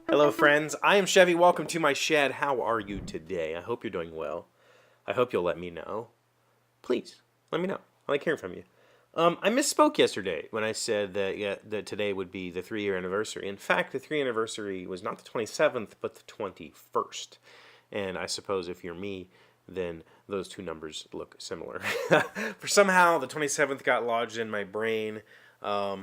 Hello friends, I am Chevee. Welcome to my shed. How are you today? I hope you're doing well. I hope you'll let me know. Please, let me know. I like hearing from you. I misspoke yesterday when I said that today would be the 3-year anniversary. In fact, the 3-year anniversary was not the 27th, but the 21st. And I suppose if you're me, then those two numbers look similar. For somehow, the 27th got lodged in my brain. I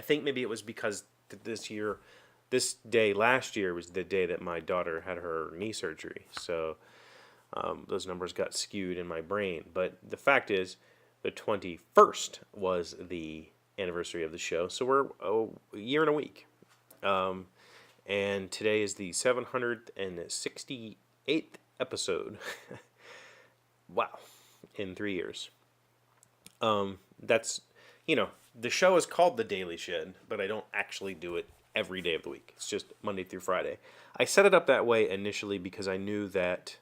think maybe it was because this day last year was the day that my daughter had her knee surgery. So those numbers got skewed in my brain. But the fact is, the 21st was the anniversary of the show. So we're a year and a week. And today is the 768th episode. Wow. In 3 years. That's, the show is called The Daily Shed, but I don't actually do it every day of the week. It's just Monday through Friday. I set it up that way initially because I knew that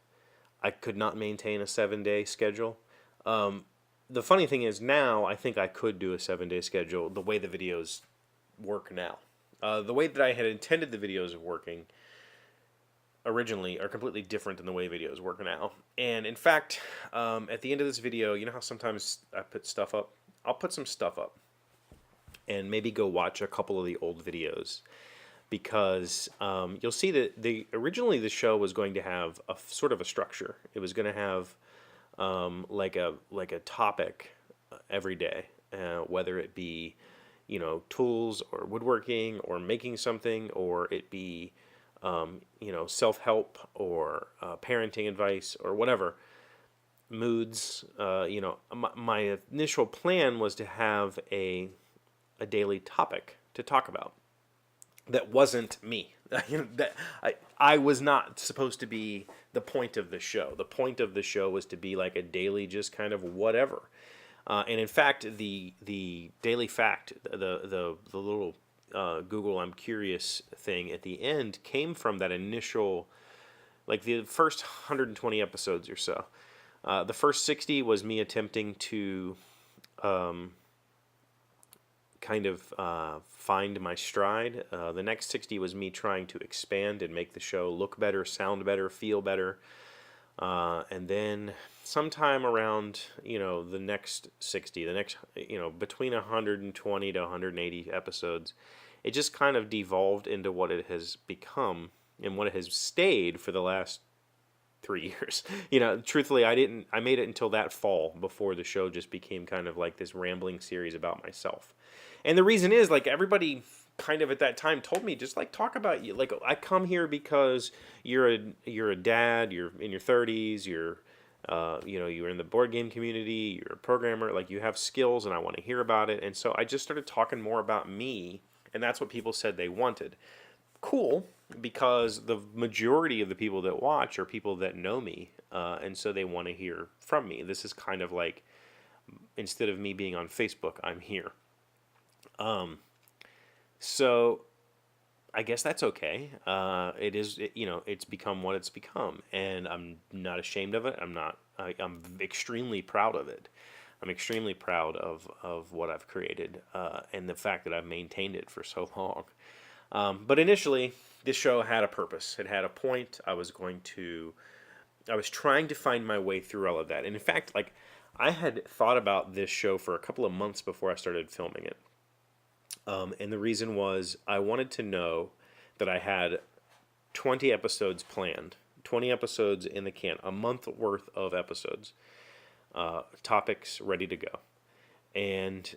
I could not maintain a 7-day schedule. The funny thing is now I think I could do a 7-day schedule the way the videos work now. The way that I had intended the videos working originally are completely different than the way videos work now. And in fact, at the end of this video, you know how sometimes I put stuff up? I'll put some stuff up and maybe go watch a couple of the old videos, because you'll see that originally the show was going to have a sort of a structure. It was going to have like a topic every day, whether it be tools or woodworking or making something, or it be self-help or parenting advice or whatever. Moods. My initial plan was to have a daily topic to talk about that wasn't me. That I was not supposed to be the point of the show. The point of the show was to be like a daily, just kind of whatever. And in fact, the daily fact, the little Google I'm curious thing at the end came from that initial, like the first 120 episodes or so. The first 60 was me attempting to kind of find my stride. The next 60 was me trying to expand and make the show look better, sound better, feel better. And then sometime around, the next 60, between 120 to 180 episodes, it just kind of devolved into what it has become and what it has stayed for the last 3 years. Truthfully, I made it until that fall before the show just became kind of like this rambling series about myself. And the reason is, like, everybody kind of at that time told me, just like, talk about you. Like, I come here because you're a dad, you're in your 30s, you're in the board game community, you're a programmer, like you have skills and I want to hear about it. And so I just started talking more about me, and that's what people said they wanted. Cool, because the majority of the people that watch are people that know me, and so they want to hear from me. This is kind of like, instead of me being on Facebook, I'm here. So I guess that's okay. It's become what it's become, and I'm not ashamed of it. I'm extremely proud of it. I'm extremely proud of what I've created, and the fact that I've maintained it for so long. But initially, this show had a purpose. It had a point. I was trying to find my way through all of that. And in fact, like, I had thought about this show for a couple of months before I started filming it. And the reason was I wanted to know that I had 20 episodes planned, 20 episodes in the can, a month worth of episodes, topics ready to go. And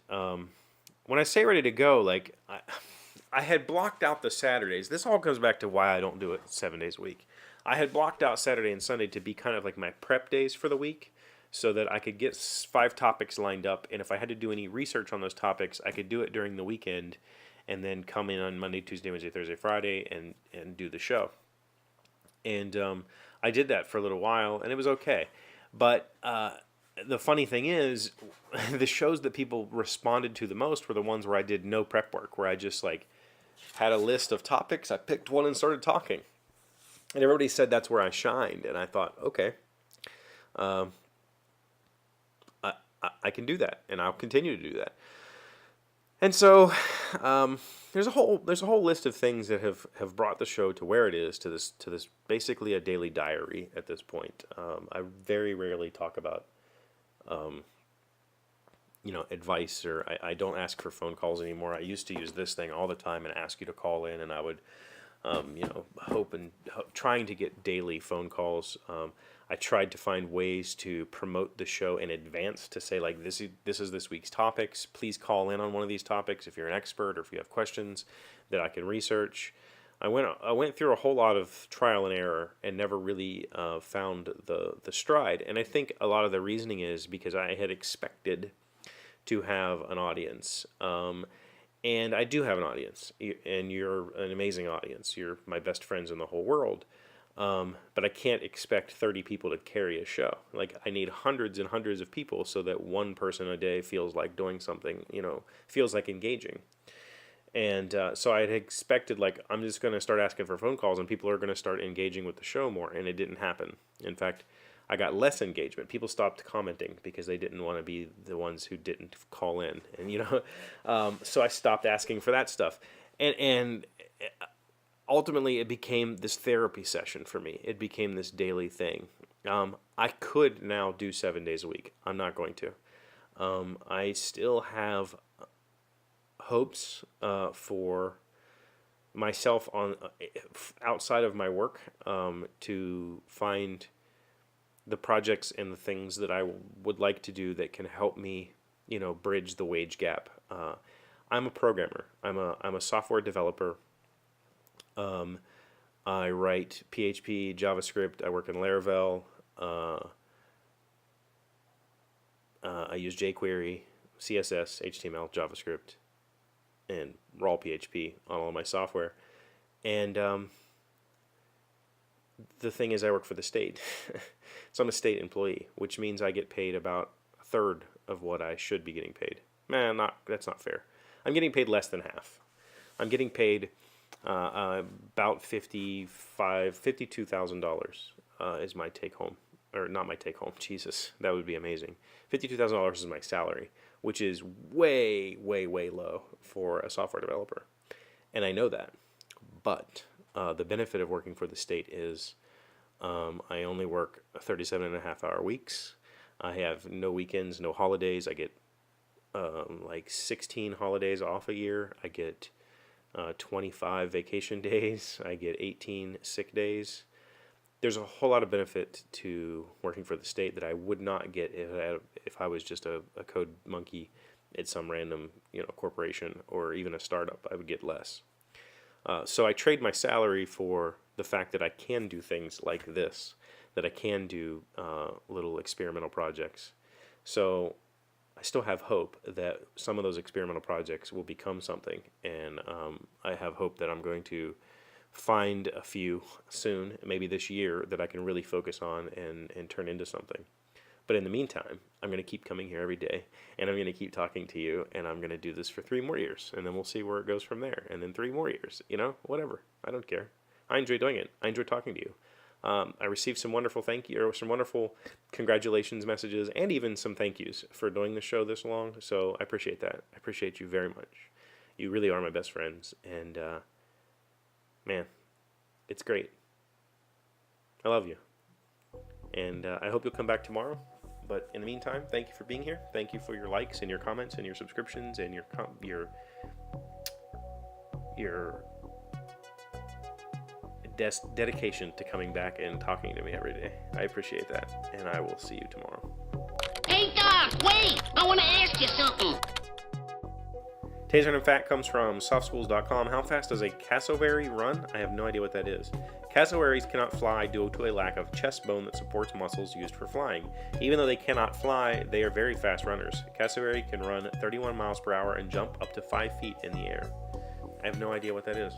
when I say ready to go, like, I had blocked out the Saturdays. This all comes back to why I don't do it 7 days a week. I had blocked out Saturday and Sunday to be kind of like my prep days for the week, so that I could get 5 topics lined up, and if I had to do any research on those topics, I could do it during the weekend, and then come in on Monday, Tuesday, Wednesday, Thursday, Friday, and do the show. And I did that for a little while, and it was okay. But the funny thing is, the shows that people responded to the most were the ones where I did no prep work, where I just like had a list of topics, I picked one and started talking. And everybody said that's where I shined, and I thought, okay. I can do that, and I'll continue to do that. And so there's a whole list of things that have brought the show to where it is, to this basically a daily diary at this point. I very rarely talk about advice, or I don't ask for phone calls anymore. I used to use this thing all the time and ask you to call in, and I would trying to get daily phone calls. I tried to find ways to promote the show in advance, to say, like, this is this week's topics. Please call in on one of these topics if you're an expert or if you have questions that I can research. I went through a whole lot of trial and error and never really found the stride. And I think a lot of the reasoning is because I had expected to have an audience. And I do have an audience, and you're an amazing audience. You're my best friends in the whole world. But I can't expect 30 people to carry a show. Like, I need hundreds and hundreds of people so that one person a day feels like doing something, feels like engaging. And so I had expected, like, I'm just going to start asking for phone calls and people are going to start engaging with the show more. And it didn't happen. In fact, I got less engagement. People stopped commenting because they didn't want to be the ones who didn't call in. And, so I stopped asking for that stuff. And ultimately, it became this therapy session for me. It became this daily thing. I could now do 7 days a week. I'm not going to. I still have hopes for myself on outside of my work to find the projects and the things that I would like to do that can help me, bridge the wage gap. I'm a programmer. I'm a software developer. I write PHP, JavaScript. I work in Laravel. I use jQuery, CSS, HTML, JavaScript, and raw PHP on all of my software. And the thing is, I work for the state. So I'm a state employee, which means I get paid about a third of what I should be getting paid. That's not fair. I'm getting paid less than half. I'm getting paid about $52,000 is my take home, or not my take home. Jesus, that would be amazing. $52,000 is my salary, which is way, way, way low for a software developer, and I know that. But the benefit of working for the state is I only work 37.5-hour weeks. I have no weekends, no holidays. I get like 16 holidays off a year. I get 25 vacation days. I get 18 sick days. There's a whole lot of benefit to working for the state that I would not get if I was just a code monkey at some random corporation or even a startup. I would get less. So I trade my salary for the fact that I can do things like this, that I can do little experimental projects. So I still have hope that some of those experimental projects will become something, and I have hope that I'm going to find a few soon, maybe this year, that I can really focus on and turn into something. But in the meantime, I'm going to keep coming here every day, and I'm going to keep talking to you, and I'm going to do this for 3 more years, and then we'll see where it goes from there, and then 3 more years, whatever. I don't care. I enjoy doing it. I enjoy talking to you. I received some wonderful some wonderful congratulations messages, and even some thank yous for doing the show this long, so I appreciate that. I appreciate you very much. You really are my best friends, and man, it's great. I love you, and I hope you'll come back tomorrow. But in the meantime, thank you for being here. Thank you for your likes and your comments and your subscriptions and your dedication to coming back and talking to me every day. I appreciate that, and I will see you tomorrow. Hey, Doc, wait! I want to ask you something. Taser Random Fact comes from softschools.com. How fast does a cassowary run? I have no idea what that is. Cassowaries cannot fly due to a lack of chest bone that supports muscles used for flying. Even though they cannot fly, they are very fast runners. A cassowary can run 31 miles per hour and jump up to 5 feet in the air. I have no idea what that is.